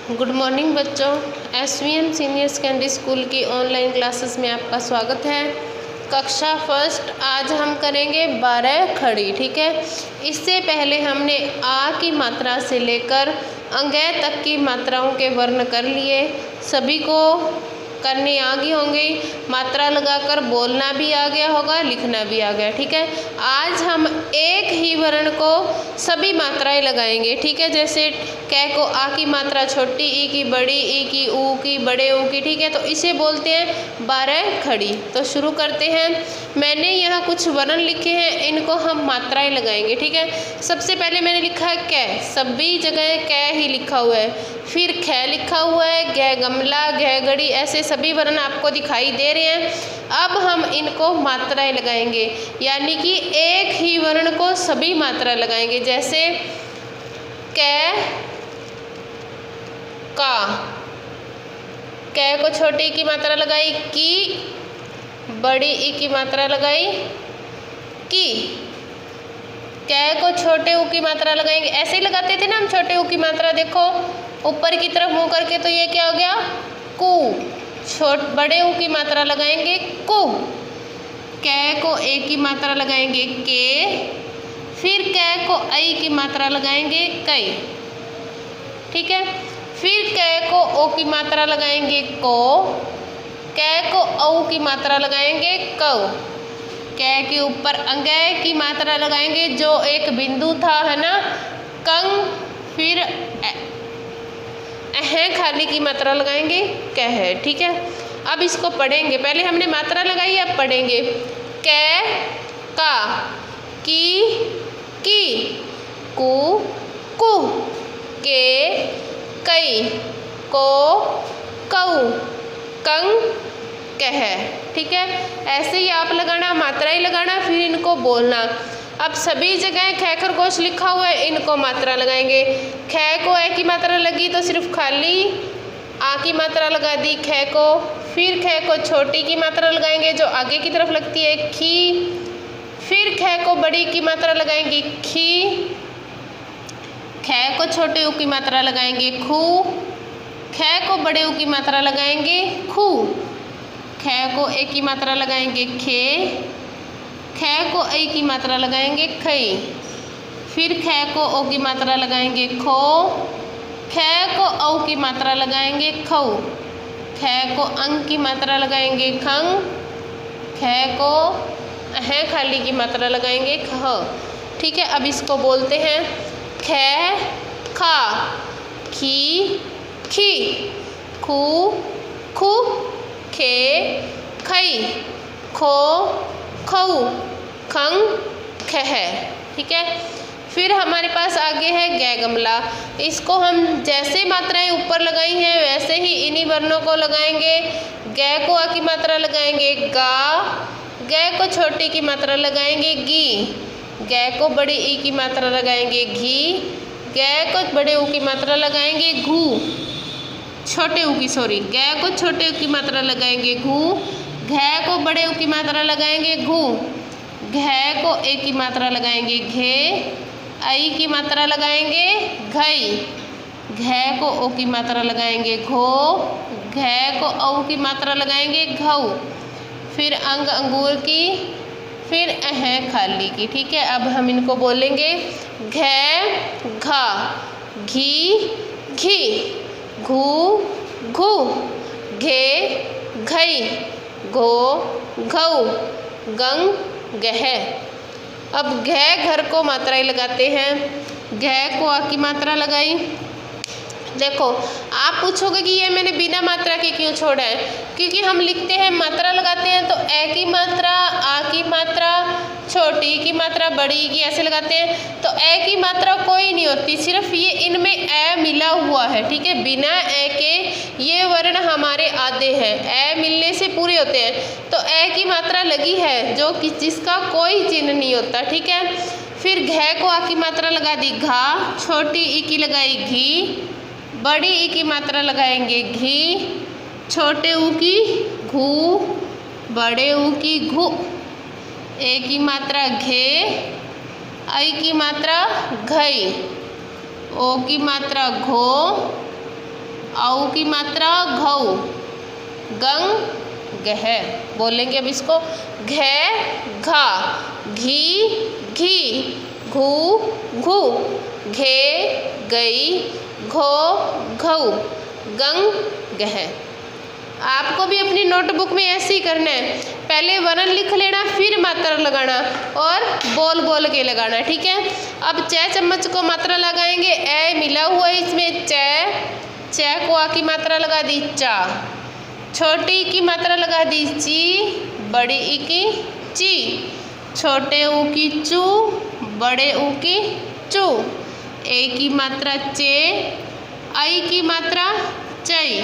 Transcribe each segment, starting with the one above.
Good morning बच्चों। SVM senior secondary school की online classes में आपका स्वागत है। कक्षा फर्स्ट आज हम करेंगे 12 खड़ी। ठीक है, इससे पहले हमने आ की मात्रा से लेकर अंगय तक की मात्राओं के वर्ण कर लिए। सभी को करने आ गई होंगी, मात्रा लगाकर बोलना भी आ गया होगा, लिखना भी आ गया। ठीक है, आज हम एक ही वर्ण को सभी मात्राएं लगाएंगे। ठीक है, जैसे कै को आ की मात्रा छोटी, ई की बड़ी, ई की ऊ की बड़े ऊ की। ठीक है, तो इसे बोलते हैं 12 खड़ी। तो शुरू करते हैं। मैंने यहाँ कुछ वर्ण लिखे हैं, इनको हम मात्राएं लगाएंगे। ठीक है, सबसे पहले मैंने लिखा है कै, सभी जगह कै ही लिखा हुआ है। फिर ख लिखा हुआ है, गै गमला, गै गड़ी, ऐसे सभी वर्ण आपको दिखाई दे रहे हैं। अब हम इनको मात्राएं लगाएंगे, यानी कि एक ही वर्ण को सभी मात्रा लगाएंगे। जैसे कै का, कै को छोटी ई की मात्रा लगाई की, बड़ी ई की मात्रा लगाई की। कै को छोटे ऊ की मात्रा लगाएंगे, ऐसे ही लगाते थे ना हम छोटे ऊ की मात्रा। देखो ऊपर की तरफ मुंह करके, तो ये क्या हो गया कु। बड़े ऊ की मात्रा लगाएंगे कु। कै को ए की मात्रा लगाएंगे के। फिर कै को ऐ की मात्रा लगाएंगे कई। ठीक है, फिर कै को ओ की मात्रा लगाएंगे को। कै को औ की मात्रा लगाएंगे कौ। कै के ऊपर अंगय की मात्रा लगाएंगे, जो एक बिंदु था, है ना, कंग। फिर अह खाली की मात्रा लगाएंगे कह। ठीक है, अब इसको पढ़ेंगे। पहले हमने मात्रा लगाई, अब पढ़ेंगे। कै का, की कु कु, के कई, को कौ, कंग कह। ठीक है, ऐसे ही आप लगाना, मात्राएं लगाना, फिर इनको बोलना। अब सभी जगह ख खरगोश लिखा हुआ है, इनको मात्रा लगाएंगे। ख को ए की मात्रा लगी तो सिर्फ खाली आ की मात्रा लगा दी ख को। फिर ख को छोटी की मात्रा लगाएंगे, जो आगे की तरफ लगती है खी। फिर ख को बड़ी की मात्रा लगाएंगे खी। ख को छोटे ऊ की मात्रा लगाएंगे खू। ख को बड़े ऊ की मात्रा लगाएंगे खू। ख को ए की मात्रा लगाएंगे खे। ख को ऐ की मात्रा लगाएंगे खई। फिर ख को ओ की मात्रा लगाएंगे खो। ख को औ की मात्रा लगाएंगे खौ। ख को अंग की मात्रा लगाएंगे खंग। ख को अह खाली की मात्रा लगाएंगे खह। ठीक है, अब इसको बोलते हैं। ख खा, खी खी, खू खू, खे खई, खो खऊ, खंग खह। ठीक है, फिर हमारे पास आगे है गै गमला। इसको हम जैसे मात्राएं ऊपर लगाई हैं, वैसे ही इन्हीं वर्णों को लगाएंगे। गै को आ की मात्रा लगाएंगे गा। गै को छोटी की मात्रा लगाएंगे गी। गै को बड़ी ई की मात्रा लगाएंगे घी। गै को बड़े ऊ की मात्रा लगाएंगे घू। छोटे ऊ की, सॉरी, गै को छोटे ऊ की मात्रा लगाएंगे घू। घै को बड़े ऊ की मात्रा लगाएंगे घू। घै को ए की मात्रा लगाएंगे घे। ऐ की मात्रा लगाएंगे घई। घै को ओ की मात्रा लगाएंगे घो। घै को औ की मात्रा लगाएंगे घऊ। फिर अंग अंगूर की, फिर अह खाली की। ठीक है, अब हम इनको बोलेंगे। घै घा, घी घी, घू घू, घे घई, घो घऊ, गंग गह। अब घै घर को मात्राएं लगाते हैं। घै को आ की मात्रा लगाई। देखो आप पूछोगे कि ये मैंने बिना मात्रा के क्यों छोड़ा है, क्योंकि हम लिखते हैं, मात्रा लगाते हैं तो ए की मात्रा, आ की मात्रा, छोटी की मात्रा, बड़ी की, ऐसे लगाते हैं। तो ए की मात्रा कोई नहीं होती, सिर्फ ये इनमें ए मिला हुआ है। ठीक है, बिना ए के ये वर्ण हमारे आधे हैं, ए मिलने से पूरे होते हैं। तो ए की मात्रा लगी है, जो कि जिसका कोई चिन्ह नहीं होता। ठीक है, फिर घै को आ की मात्रा लगा दी घा। छोटी ई की लगाई घी। बड़ी ई की मात्रा लगाएंगे घी। छोटे ऊ की घू। बड़े ऊ की घू। ए की मात्रा घे। ऐ की मात्रा घई। ओ की मात्रा घो। औ की मात्रा घौ, गंग गह। बोलेंगे अब इसको, घे घा, घी घी, घू घू, घे गई, घो घऊ, गंग गह। आपको भी अपनी नोटबुक में ऐसे ही करना है, पहले वर्ण लिख लेना, फिर मात्रा लगाना और बोल बोल के लगाना, ठीक है। अब च चम्मच को मात्रा लगाएंगे, ए मिला हुआ है इसमें, च को आ की मात्रा लगा दी चा, छोटी की मात्रा लगा दी ची, बड़ी ई की ची, छोटे ऊ की चू, बड़े ऊ की चू, ए की मात्रा चे, आई की मात्रा चई,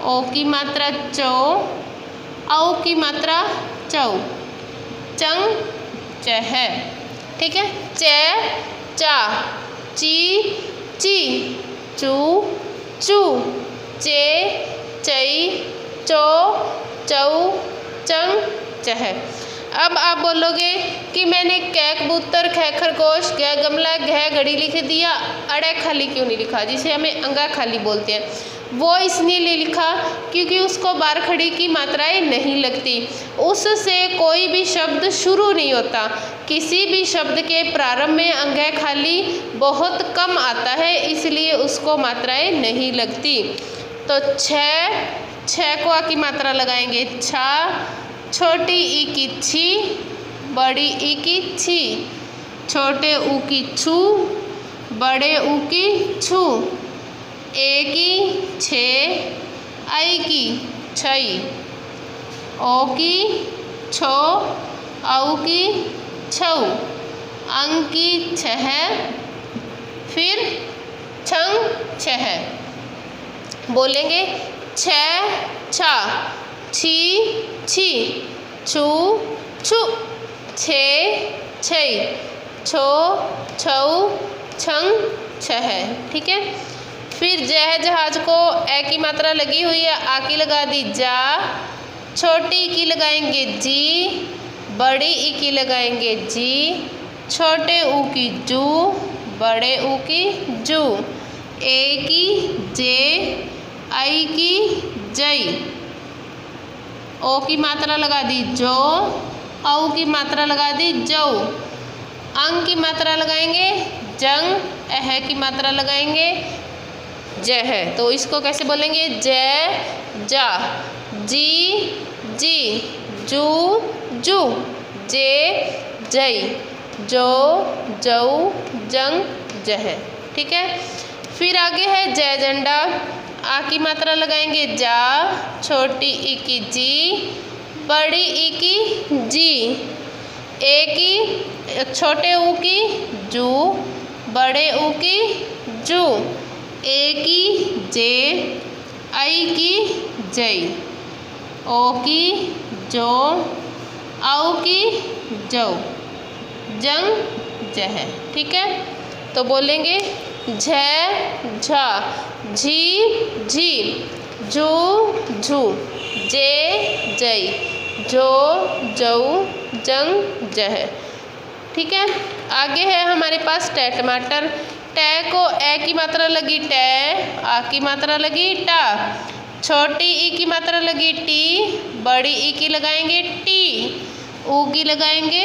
ओ की मात्रा चो, औ की मात्रा चौ, चंग चह, ठीक है। च चा, ची ची, चू चू, चे चई, चो चौ, चंग चह। अब आप बोलोगे कि मैंने कै कबूतर, ख खरगोश, ग गमला, घ घड़ी लिख दिया, अड़े खाली क्यों नहीं लिखा, जिसे हमें अंगा खाली बोलते हैं, वो इसलिए लिखा क्योंकि उसको बार खड़ी की मात्राएं नहीं लगती, उससे कोई भी शब्द शुरू नहीं होता, किसी भी शब्द के प्रारंभ में अंग खाली बहुत कम आता है, इसलिए उसको मात्राएं नहीं लगती। तो छ को आ की मात्रा लगाएंगे छा, छोटी ई की छी, बड़ी ई की छी, छोटे ऊ की छू, बड़े ऊ की छू, ए की छे, आई की छई, ओ की छो, औ की छौ, अंग की छह, फिर छंग छह। बोलेंगे छ छा, छी छी, छू छू, छे छई, छो छऊ, छंग छह, ठीक है। फिर जह जहाज को ए की मात्रा लगी हुई है, आ की लगा दी जा, छोटी की लगाएंगे जी, बड़ी ई की लगाएंगे जी, छोटे ऊ की जू, बड़े ऊ की जू, ए की जे, आई की जई, ओ की मात्रा लगा दी जो, औ की मात्रा लगा दी जौ, अंग की मात्रा लगाएंगे जंग, अह की मात्रा लगाएंगे जह। तो इसको कैसे बोलेंगे, जय जा, जी जी, जू जू, जे जई, जो जऊ, जंग जह, ठीक है। फिर आगे है जय झंडा, आ की मात्रा लगाएंगे जा, छोटी ई की जी, बड़ी ई की जी, ए की छोटे ऊ की जू, बड़े ऊ की जू, ए की जे, आई की जई, ओ की जो, औ की जौ, जंग जह, ठीक है। तो बोलेंगे झ झा, झी झी, झू झू, जे जई, जो जऊ, जंग जह, ठीक है। आगे है हमारे पास ट टमाटर, ट को ए की मात्रा लगी ट, आ की मात्रा लगी टा, छोटी ई की मात्रा लगी टी, बड़ी ई की लगाएंगे टी, ऊ की लगाएंगे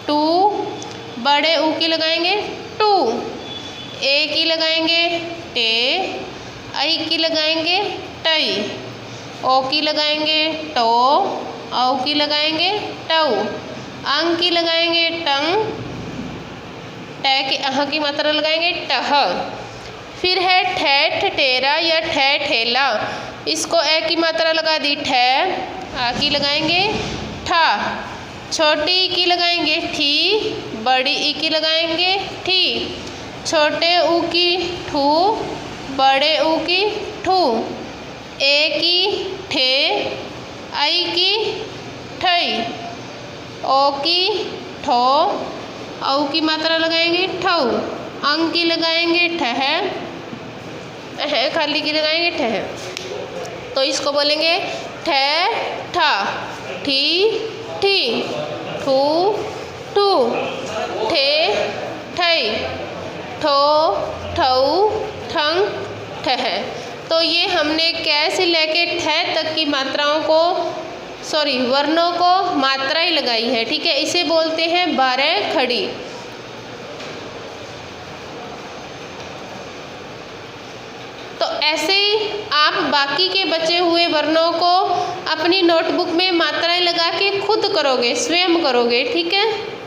टू, बड़े ऊ की लगाएंगे टू, ए की लगाएंगे टे, आई की लगाएंगे टई, ओ की लगाएंगे टो, औ की लगाएंगे टऊ, अंग की लगाएंगे टंग, ट की अह की मात्रा लगाएंगे टह। फिर है ठे ठठेरा या ठे ठेला, इसको ए की मात्रा लगा दी ठे, आ की लगाएंगे ठा, छोटी ई की लगाएंगे ठी, बड़ी ई की लगाएंगे ठी, छोटे ऊ की ठू, बड़े ऊ की ठू, ए की ठे, आई की ठई, ओ की ठो, औ की मात्रा लगाएंगे ठऊ, अंग की लगाएंगे ठह, अह खाली की लगाएंगे ठह। तो इसको बोलेंगे ठे ठा, ठी ठी, ठू ठू, ठे ठई, ठो ठऊ, ठंग ठह। तो तो ये हमने कै से लेके ठे तक की मात्राओं को वर्णों को मात्राएं लगाई है, ठीक है। इसे बोलते हैं 12 खड़ी। तो ऐसे ही आप बाकी के बचे हुए वर्णों को अपनी नोटबुक में मात्राएं लगा के खुद करोगे, स्वयं करोगे, ठीक है।